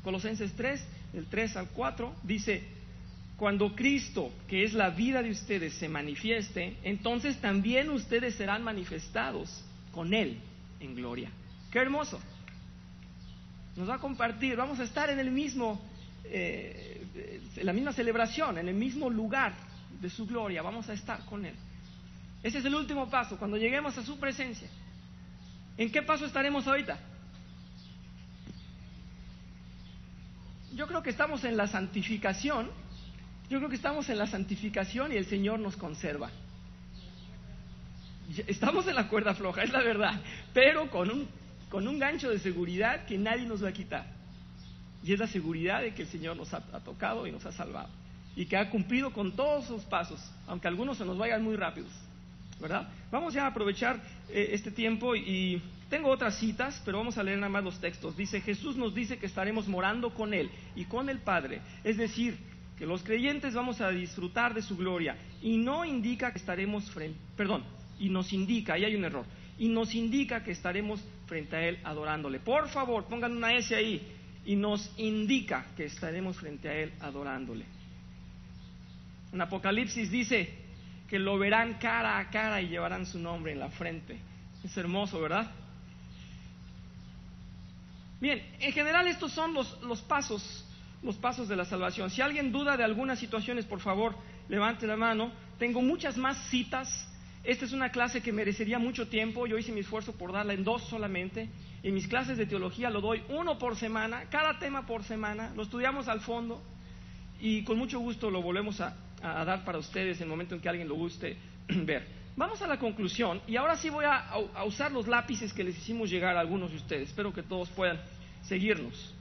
Colosenses 3, del 3 al 4, dice: cuando Cristo, que es la vida de ustedes, se manifieste, entonces también ustedes serán manifestados con Él en gloria. ¡Qué hermoso! Nos va a compartir, vamos a estar en el mismo, en la misma celebración, en el mismo lugar de su gloria, vamos a estar con Él. Ese es el último paso, cuando lleguemos a su presencia. ¿En qué paso estaremos ahorita? Yo creo que estamos en la santificación. Yo creo que estamos en la santificación y el Señor nos conserva. Estamos en la cuerda floja, es la verdad, pero con un gancho de seguridad que nadie nos va a quitar. Y es la seguridad de que el Señor nos ha tocado y nos ha salvado. Y que ha cumplido con todos sus pasos, aunque algunos se nos vayan muy rápidos, ¿verdad? Vamos ya a aprovechar este tiempo y tengo otras citas, pero vamos a leer nada más los textos. Dice: Jesús nos dice que estaremos morando con Él y con el Padre, es decir, que los creyentes vamos a disfrutar de su gloria, y no indica que estaremos y nos indica, ahí hay un error, y nos indica que estaremos frente a Él adorándole. Por favor, pongan una S ahí, y nos indica que estaremos frente a Él adorándole. En Apocalipsis dice que lo verán cara a cara y llevarán su nombre en la frente. Es hermoso, ¿verdad? Bien, en general estos son los pasos de la salvación. Si alguien duda de algunas situaciones, por favor, levante la mano. Tengo muchas más citas. Esta es una clase que merecería mucho tiempo. Yo hice mi esfuerzo por darla en 2 solamente. En mis clases de teología lo doy 1 por semana, cada tema por semana. Lo estudiamos al fondo y con mucho gusto lo volvemos a dar para ustedes en el momento en que alguien lo guste ver. Vamos a la conclusión, y ahora sí voy a usar los lápices que les hicimos llegar a algunos de ustedes. Espero que todos puedan seguirnos.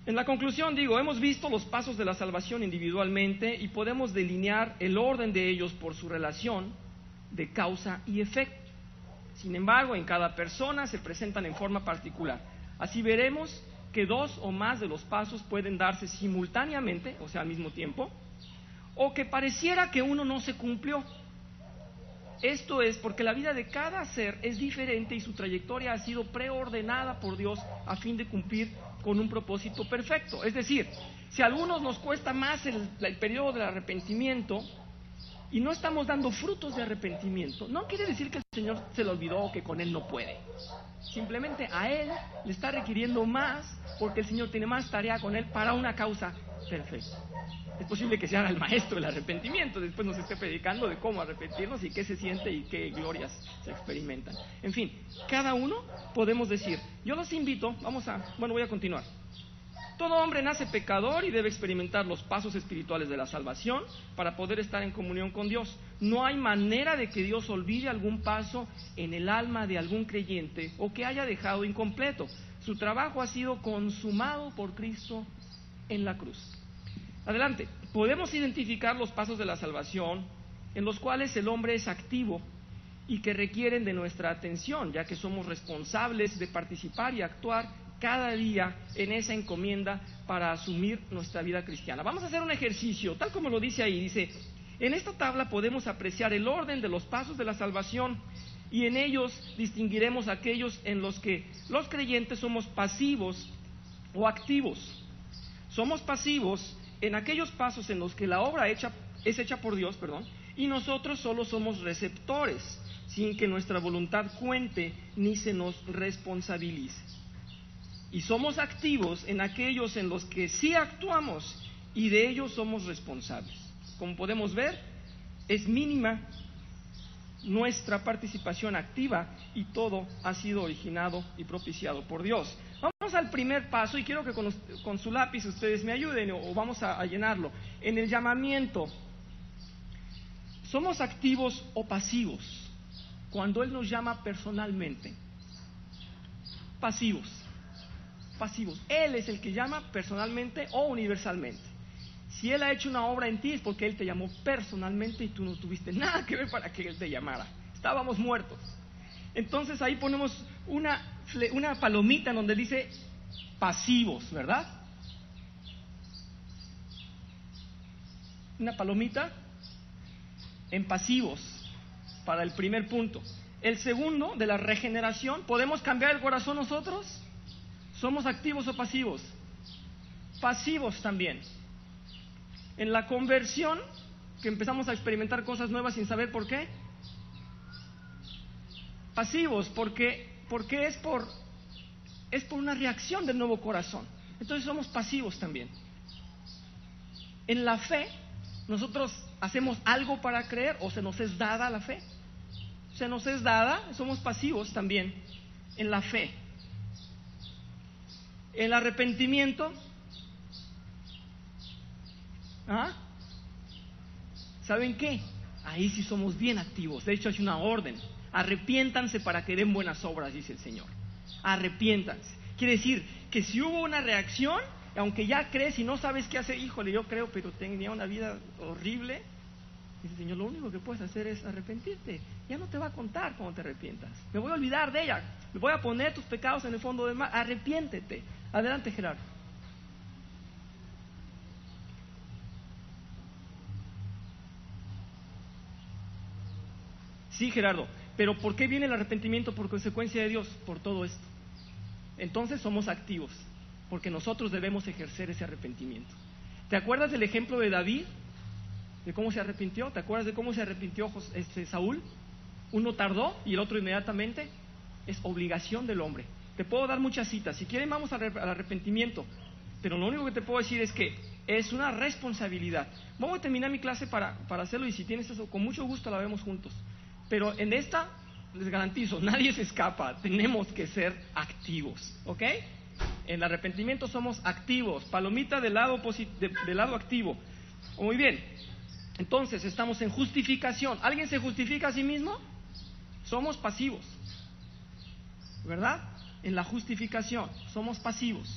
En la conclusión hemos visto los pasos de la salvación individualmente y podemos delinear el orden de ellos por su relación de causa y efecto. Sin embargo, en cada persona se presentan en forma particular. Así veremos que 2 o más de los pasos pueden darse simultáneamente, o sea, al mismo tiempo, o que pareciera que uno no se cumplió. Esto es porque la vida de cada ser es diferente y su trayectoria ha sido preordenada por Dios a fin de cumplir con un propósito perfecto. Es decir, si a algunos nos cuesta más el periodo del arrepentimiento y no estamos dando frutos de arrepentimiento, no quiere decir que el Señor se le olvidó o que con Él no puede. Simplemente a Él le está requiriendo más porque el Señor tiene más tarea con Él para una causa perfecta. Es posible que sea el maestro del arrepentimiento, después nos esté predicando de cómo arrepentirnos y qué se siente y qué glorias se experimentan. En fin, cada uno podemos decir, yo los invito, voy a continuar. Todo hombre nace pecador y debe experimentar los pasos espirituales de la salvación para poder estar en comunión con Dios. No hay manera de que Dios olvide algún paso en el alma de algún creyente o que haya dejado incompleto. Su trabajo ha sido consumado por Cristo en la cruz. Adelante, podemos identificar los pasos de la salvación en los cuales el hombre es activo y que requieren de nuestra atención, ya que somos responsables de participar y actuar cada día en esa encomienda para asumir nuestra vida cristiana. Vamos a hacer un ejercicio, tal como lo dice ahí, dice, en esta tabla podemos apreciar el orden de los pasos de la salvación y en ellos distinguiremos aquellos en los que los creyentes somos pasivos o activos. Somos pasivos en aquellos pasos en los que la obra es hecha por Dios, y nosotros solo somos receptores, sin que nuestra voluntad cuente ni se nos responsabilice. Y somos activos en aquellos en los que sí actuamos y de ellos somos responsables. Como podemos ver, es mínima nuestra participación activa y todo ha sido originado y propiciado por Dios. Vamos al primer paso y quiero que con su lápiz ustedes me ayuden o vamos a llenarlo. En el llamamiento, ¿somos activos o pasivos? Cuando Él nos llama personalmente. Pasivos. Él es el que llama personalmente o universalmente. Si Él ha hecho una obra en ti es porque Él te llamó personalmente y tú no tuviste nada que ver para que Él te llamara. Estábamos muertos. Entonces ahí ponemos una palomita en donde dice pasivos, ¿verdad? Una palomita en pasivos para el primer punto. El segundo, de la regeneración, ¿podemos cambiar el corazón nosotros? ¿Somos activos o pasivos? Pasivos también. En la conversión, que empezamos a experimentar cosas nuevas sin saber por qué. Pasivos, porque es por una reacción del nuevo corazón. Entonces somos pasivos también. En la fe, nosotros hacemos algo para creer o se nos es dada la fe. Se nos es dada, somos pasivos también en la fe. El arrepentimiento, ¿saben qué? Ahí sí somos bien activos. De hecho, hay una orden. Arrepiéntanse para que den buenas obras, dice el Señor. Arrepiéntanse. Quiere decir que si hubo una reacción, aunque ya crees y no sabes qué hacer, híjole, yo creo, pero tenía una vida horrible, dice el Señor, lo único que puedes hacer es arrepentirte. Ya no te va a contar cómo te arrepientas. Me voy a olvidar de ella. Me voy a poner tus pecados en el fondo del mar. Arrepiéntete. Adelante, Gerardo. Sí, Gerardo. Pero ¿por qué viene el arrepentimiento por consecuencia de Dios? Por todo esto. Entonces somos activos, porque nosotros debemos ejercer ese arrepentimiento. ¿Te acuerdas del ejemplo de David? ¿De cómo se arrepintió? ¿Te acuerdas de cómo se arrepintió Saúl? Uno tardó y el otro inmediatamente. Es obligación del hombre. Te puedo dar muchas citas. Si quieren vamos al arrepentimiento. Pero lo único que te puedo decir es que es una responsabilidad. Vamos a terminar mi clase para hacerlo y si tienes eso, con mucho gusto la vemos juntos. Pero en esta, les garantizo, nadie se escapa. Tenemos que ser activos, ¿ok? En el arrepentimiento somos activos. Palomita del lado activo. Muy bien. Entonces, estamos en justificación. ¿Alguien se justifica a sí mismo? Somos pasivos, ¿verdad? En la justificación, somos pasivos.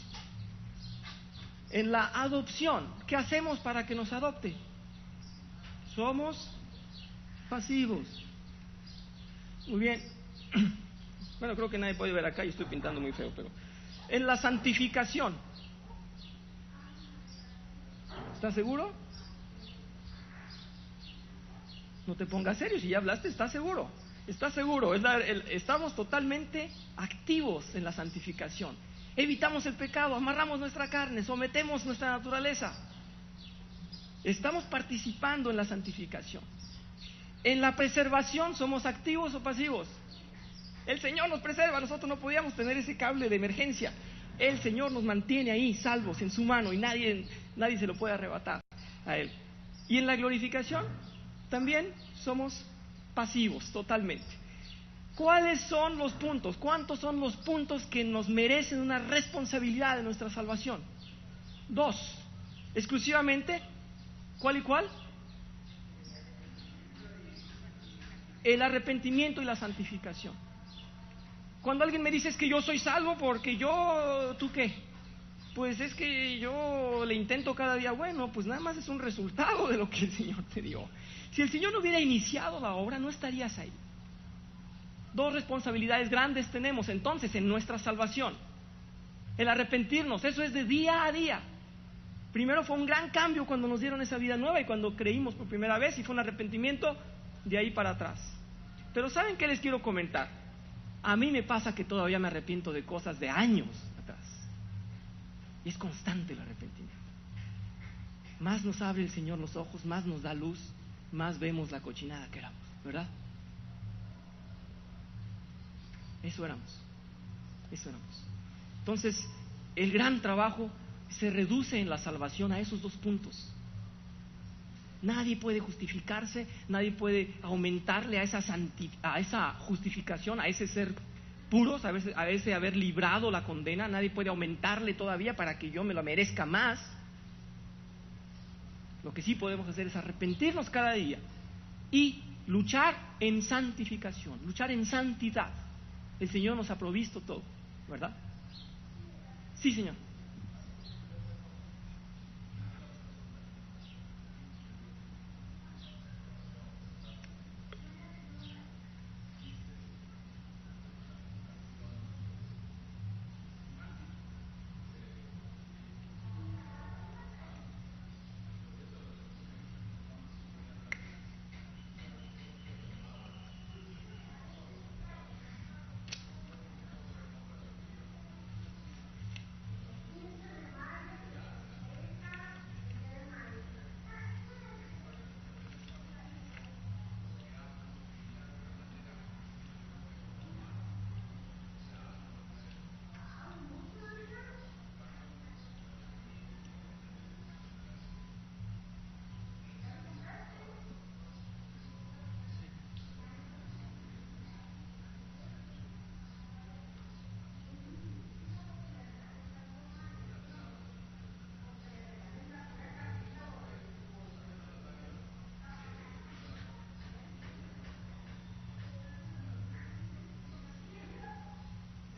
En la adopción, ¿qué hacemos para que nos adopte? Somos pasivos. Muy bien. Bueno, creo que nadie puede ver acá y estoy pintando muy feo, pero... En la santificación, ¿estás seguro? No te pongas serio, si ya hablaste, ¿estás seguro? ¿Estás seguro? Estamos totalmente activos en la santificación. Evitamos el pecado, amarramos nuestra carne, sometemos nuestra naturaleza. Estamos participando en la santificación. En la preservación, ¿somos activos o pasivos? El Señor nos preserva, nosotros no podíamos tener ese cable de emergencia. El Señor nos mantiene ahí, salvos, en su mano, y nadie se lo puede arrebatar a Él. Y en la glorificación, también somos pasivos, totalmente. ¿Cuáles son los puntos? ¿Cuántos son los puntos que nos merecen una responsabilidad de nuestra salvación? 2. Exclusivamente, ¿cuál y cuál? El arrepentimiento y la santificación. Cuando alguien me dice es que yo soy salvo porque ¿tú qué? Pues es que yo le intento cada día. Bueno, pues nada más es un resultado de lo que el Señor te dio. Si el Señor no hubiera iniciado la obra, no estarías ahí. 2 responsabilidades grandes tenemos entonces en nuestra salvación. El arrepentirnos, eso es de día a día. Primero fue un gran cambio cuando nos dieron esa vida nueva y cuando creímos por primera vez, y fue un arrepentimiento de ahí para atrás. Pero ¿saben qué les quiero comentar? A mí me pasa que todavía me arrepiento de cosas de años atrás. Y es constante el arrepentimiento. Más nos abre el Señor los ojos, más nos da luz, más vemos la cochinada que éramos, ¿verdad? Eso éramos. Entonces, el gran trabajo se reduce en la salvación a esos 2 puntos. Nadie puede justificarse, nadie puede aumentarle a esa justificación, a ese ser puros, a ese haber librado la condena. Nadie puede aumentarle todavía para que yo me lo merezca más. Lo que sí podemos hacer es arrepentirnos cada día y luchar en santificación, luchar en santidad. El Señor nos ha provisto todo, ¿verdad? Sí, Señor.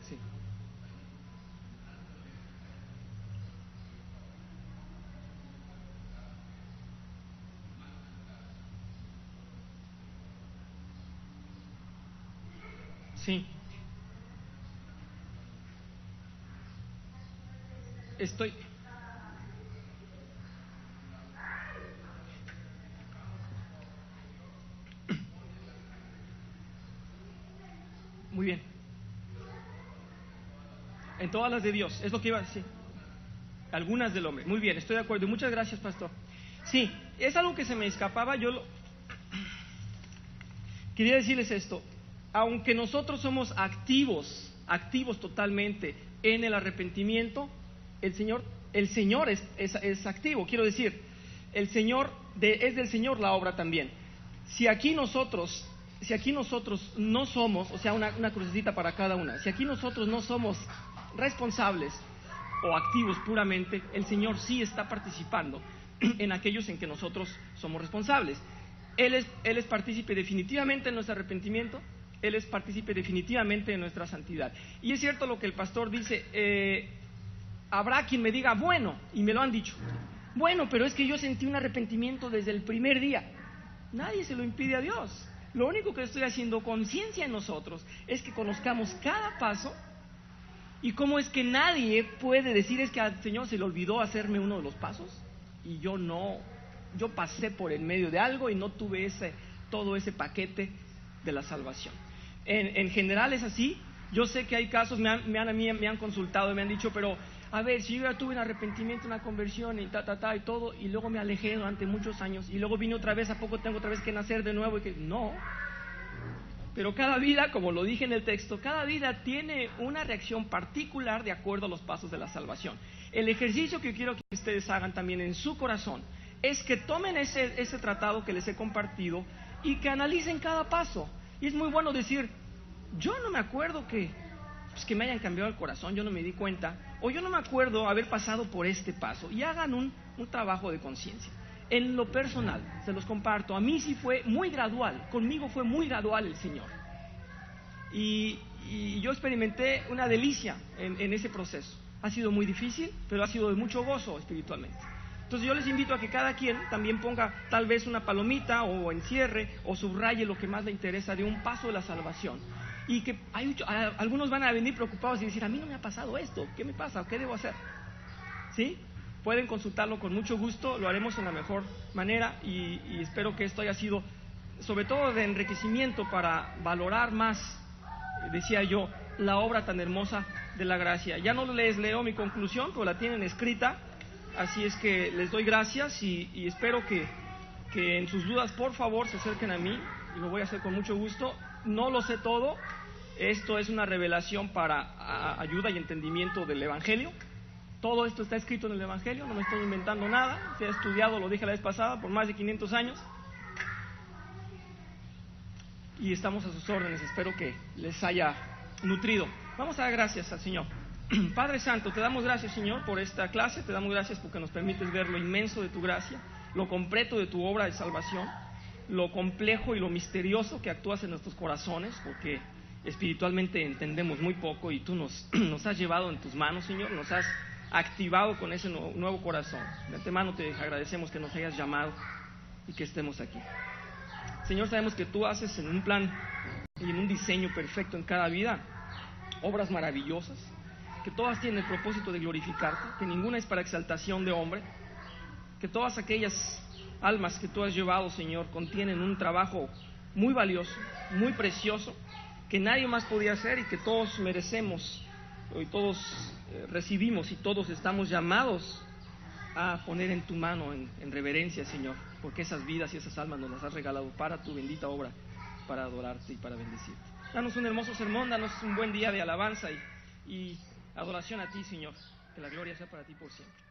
Sí. Sí. Estoy. Muy bien. En todas las de Dios, es lo que iba a decir. Algunas del hombre. Muy bien, estoy de acuerdo. Muchas gracias, pastor. Sí, es algo que se me escapaba. Quería decirles esto. Aunque nosotros somos activos totalmente en el arrepentimiento, el Señor es activo. Quiero decir, es del Señor la obra también. Si aquí nosotros no somos, o sea, una crucecita para cada una, si aquí nosotros no somos responsables o activos puramente, el Señor sí está participando en aquellos en que nosotros somos responsables. Él es partícipe definitivamente en nuestro arrepentimiento, Él es partícipe definitivamente en nuestra santidad. Y es cierto lo que el pastor dice, habrá quien me diga, bueno, y me lo han dicho, bueno, pero es que yo sentí un arrepentimiento desde el primer día. Nadie se lo impide a Dios. Lo único que estoy haciendo conciencia en nosotros es que conozcamos cada paso y cómo es que nadie puede decir es que al Señor se le olvidó hacerme uno de los pasos y yo pasé por en medio de algo y no tuve todo ese paquete de la salvación. En general es así. Yo sé que hay casos, me han consultado y me han dicho, pero a ver, si yo ya tuve un arrepentimiento, una conversión y y todo, y luego me alejé durante muchos años, y luego vine otra vez, ¿a poco tengo otra vez que nacer de nuevo? Y que no. Pero cada vida, como lo dije en el texto, cada vida tiene una reacción particular de acuerdo a los pasos de la salvación. El ejercicio que quiero que ustedes hagan también en su corazón es que tomen ese tratado que les he compartido y que analicen cada paso. Y es muy bueno decir, yo no me acuerdo que me hayan cambiado el corazón, yo no me di cuenta, o yo no me acuerdo haber pasado por este paso, y hagan un trabajo de conciencia. En lo personal, se los comparto, a mí sí fue muy gradual, conmigo fue muy gradual el Señor, y yo experimenté una delicia en ese proceso. Ha sido muy difícil, pero ha sido de mucho gozo espiritualmente. Entonces yo les invito a que cada quien también ponga tal vez una palomita o encierre o subraye lo que más le interesa de un paso de la salvación. Y que algunos van a venir preocupados y decir, a mí no me ha pasado esto, ¿qué me pasa? ¿Qué debo hacer? ¿Sí? Pueden consultarlo con mucho gusto, lo haremos en la mejor manera y espero que esto haya sido sobre todo de enriquecimiento para valorar más, decía yo, la obra tan hermosa de la gracia. Ya no les leo mi conclusión, pero la tienen escrita, así es que les doy gracias y espero que en sus dudas por favor se acerquen a mí y lo voy a hacer con mucho gusto. No lo sé todo, esto es una revelación para ayuda y entendimiento del Evangelio. Todo esto está escrito en el Evangelio, no me estoy inventando nada, se ha estudiado, lo dije la vez pasada, por más de 500 años. Y estamos a sus órdenes, espero que les haya nutrido. Vamos a dar gracias al Señor. Padre Santo, te damos gracias, Señor, por esta clase, te damos gracias porque nos permites ver lo inmenso de tu gracia, lo completo de tu obra de salvación, lo complejo y lo misterioso que actúas en nuestros corazones, porque espiritualmente entendemos muy poco y tú nos has llevado en tus manos, Señor, nos has activado con ese nuevo corazón. De antemano te agradecemos que nos hayas llamado y que estemos aquí. Señor, sabemos que tú haces en un plan y en un diseño perfecto en cada vida obras maravillosas, que todas tienen el propósito de glorificarte, que ninguna es para exaltación de hombre, que todas aquellas almas que tú has llevado, Señor, contienen un trabajo muy valioso, muy precioso, que nadie más podía hacer y que todos merecemos, y todos recibimos y todos estamos llamados a poner en tu mano en reverencia, Señor, porque esas vidas y esas almas nos las has regalado para tu bendita obra, para adorarte y para bendecirte. Danos un hermoso sermón, danos un buen día de alabanza y adoración a ti, Señor, que la gloria sea para ti por siempre.